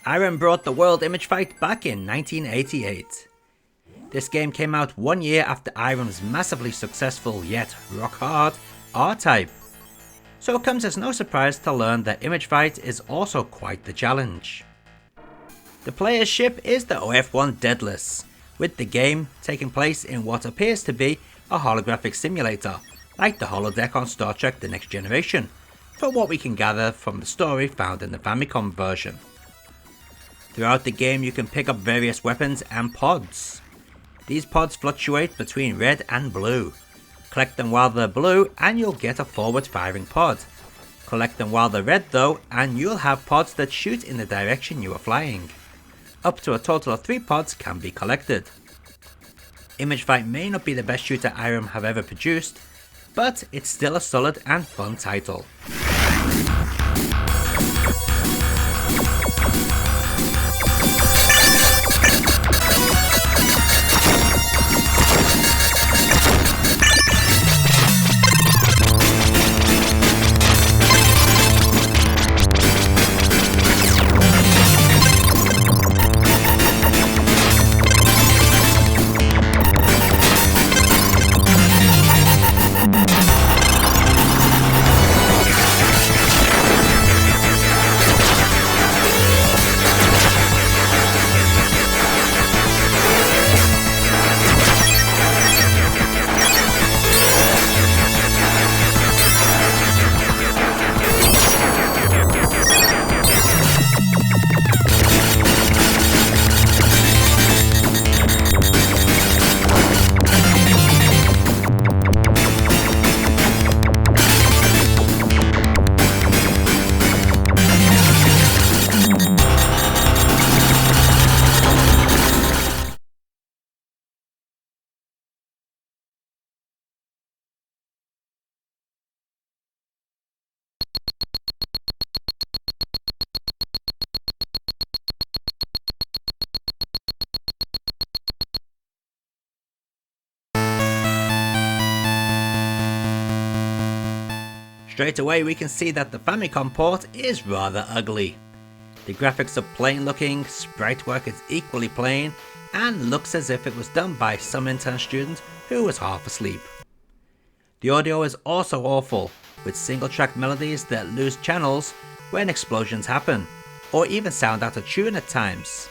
Irem brought the World Image Fight back in 1988. This game came out 1 year after Irem's massively successful yet rock-hard R-Type. So it comes as no surprise to learn that Image Fight is also quite the challenge. The player's ship is the OF-1 Daedalus, with the game taking place in what appears to be a holographic simulator, like the holodeck on Star Trek The Next Generation, from what we can gather from the story found in the Famicom version. Throughout the game you can pick up various weapons and pods. These pods fluctuate between red and blue. Collect them while they're blue and you'll get a forward firing pod. Collect them while they're red though and you'll have pods that shoot in the direction you are flying. Up to a total of 3 pods can be collected. Image Fight may not be the best shooter Irem have ever produced, but it's still a solid and fun title. Straight away we can see that the Famicom port is rather ugly. The graphics are plain looking, sprite work is equally plain, and looks as if it was done by some intern student who was half asleep. The audio is also awful, with single track melodies that lose channels when explosions happen, or even sound out of tune at times.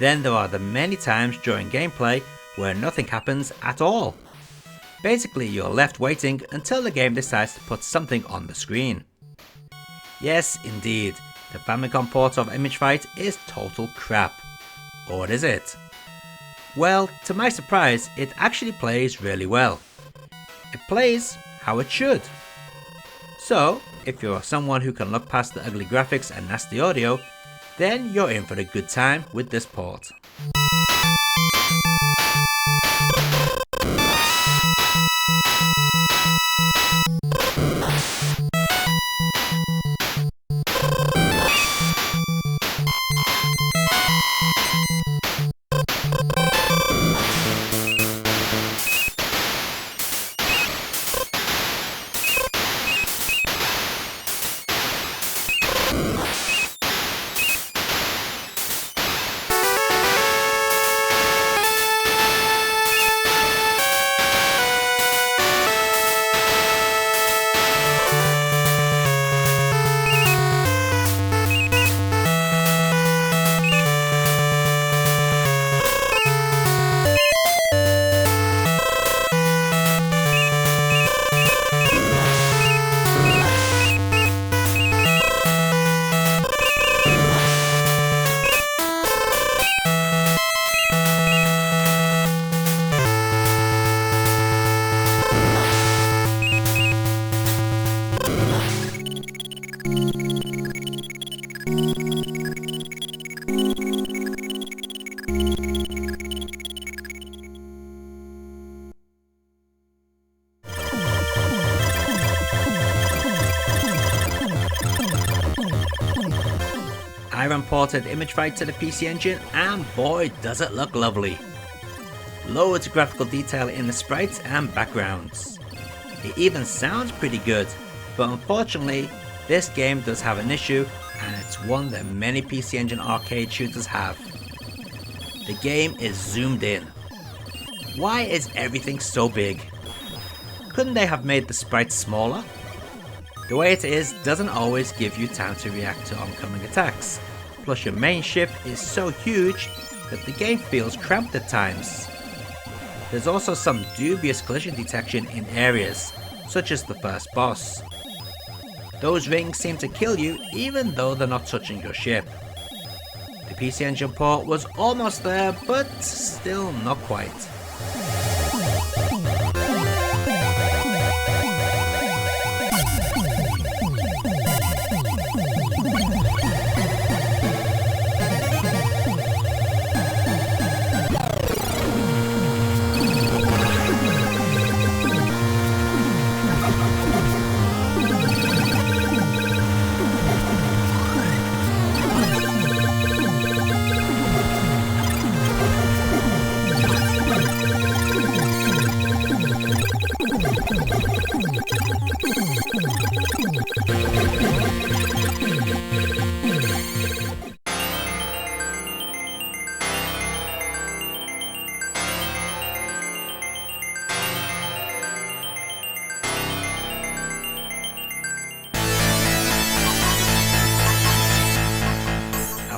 Then there are the many times during gameplay where nothing happens at all. Basically you're left waiting until the game decides to put something on the screen. Yes indeed, the Famicom port of Image Fight is total crap. Or is it? Well, to my surprise, it actually plays really well. It plays how it should. So, if you're someone who can look past the ugly graphics and nasty audio, then you're in for a good time with this port. Irem ported Image Fight to the PC Engine and boy does it look lovely. Loads of graphical detail in the sprites and backgrounds. It even sounds pretty good, but unfortunately this game does have an issue and it's one that many PC Engine arcade shooters have. The game is zoomed in. Why is everything so big? Couldn't they have made the sprites smaller? The way it is doesn't always give you time to react to oncoming attacks, plus your main ship is so huge that the game feels cramped at times. There's also some dubious collision detection in areas, such as the first boss. Those rings seem to kill you even though they're not touching your ship. The PC Engine port was almost there, but still not quite.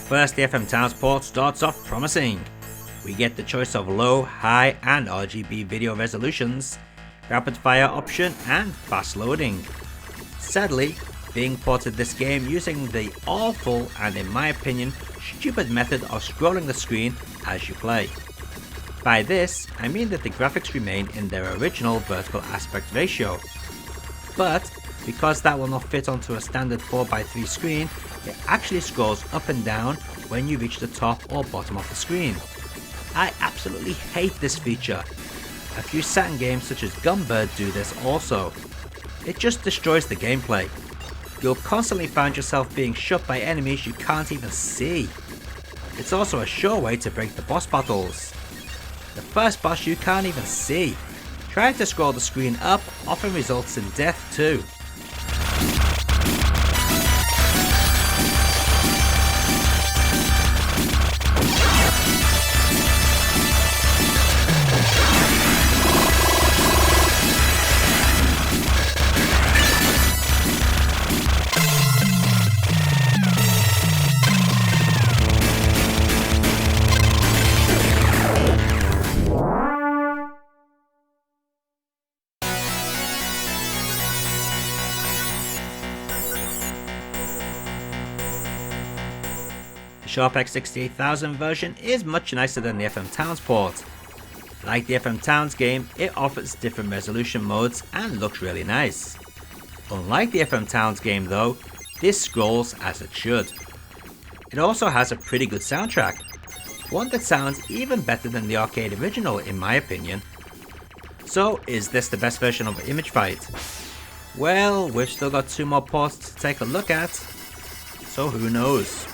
First, the FM Towns port starts off promising. We get the choice of low, high and RGB video resolutions, rapid fire option and fast loading. Sadly, being ported this game using the awful and in my opinion stupid method of scrolling the screen as you play. By this, I mean that the graphics remain in their original vertical aspect ratio, but because that will not fit onto a standard 4x3 screen, it actually scrolls up and down when you reach the top or bottom of the screen. I absolutely hate this feature. A few Saturn games such as Gunbird do this also. It just destroys the gameplay. You'll constantly find yourself being shot by enemies you can't even see. It's also a sure way to break the boss battles. The first boss you can't even see. Trying to scroll the screen up often results in death too. The Sharp X68000 version is much nicer than the FM Towns port. Like the FM Towns game, it offers different resolution modes and looks really nice. Unlike the FM Towns game though, this scrolls as it should. It also has a pretty good soundtrack, one that sounds even better than the arcade original in my opinion. So is this the best version of Image Fight? Well, we've still got 2 more ports to take a look at, so who knows.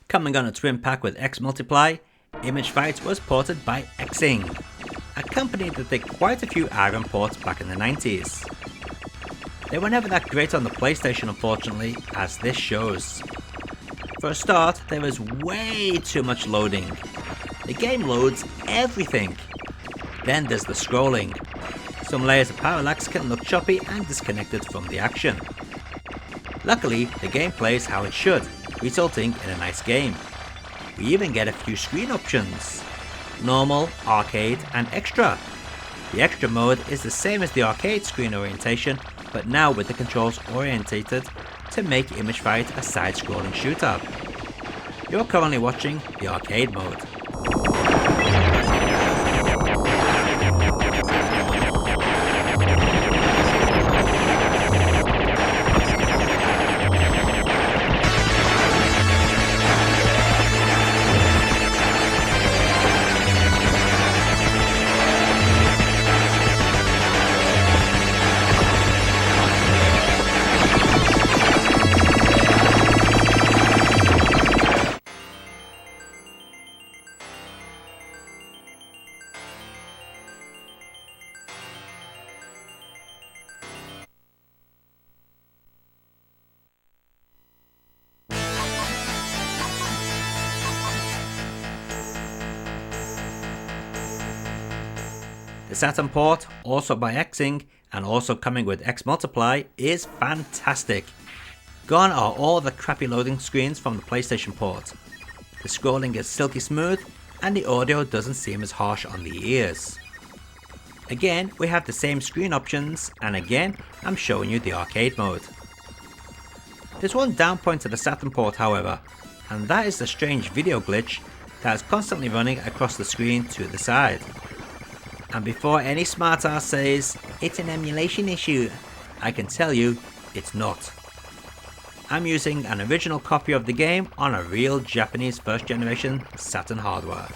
Coming on a twin pack with X Multiply, Image Fight was ported by Xing, a company that did quite a few Irem ports back in the 90s. They were never that great on the PlayStation unfortunately, as this shows. For a start, there is way too much loading. The game loads everything. Then there's the scrolling. Some layers of parallax can look choppy and disconnected from the action. Luckily, the game plays how it should, resulting in a nice game. We even get a few screen options: normal, arcade and extra. The extra mode is the same as the arcade screen orientation, but now with the controls orientated to make Image Fight a side-scrolling shooter. You're currently watching the arcade mode. The Saturn port, also by Xing and also coming with X Multiply, is fantastic. Gone are all the crappy loading screens from the PlayStation port. The scrolling is silky smooth and the audio doesn't seem as harsh on the ears. Again, we have the same screen options, and again I'm showing you the arcade mode. There's one down point to the Saturn port however, and that is the strange video glitch that is constantly running across the screen to the side. And before any smartass says it's an emulation issue, I can tell you it's not. I'm using an original copy of the game on a real Japanese first generation Saturn hardware.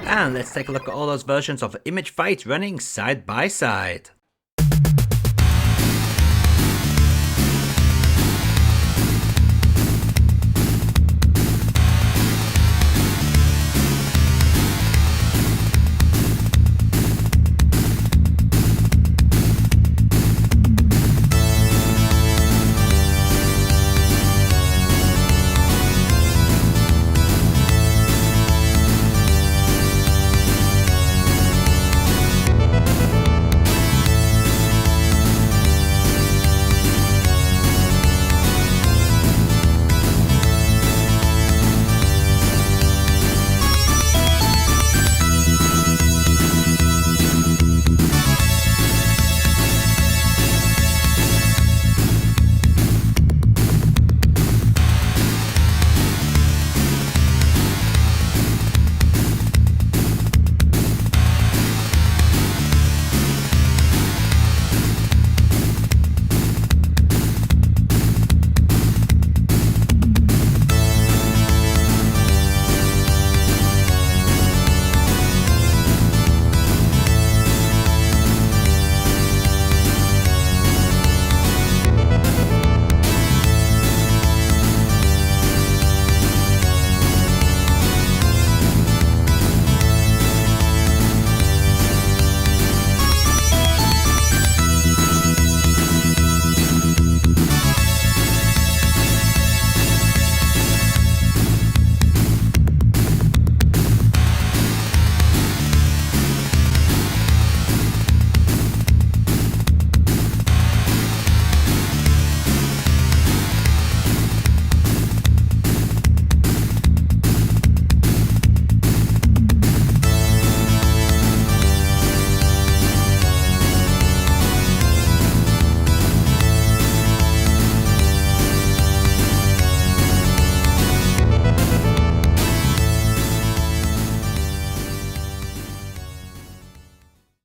And let's take a look at all those versions of Image Fight running side by side.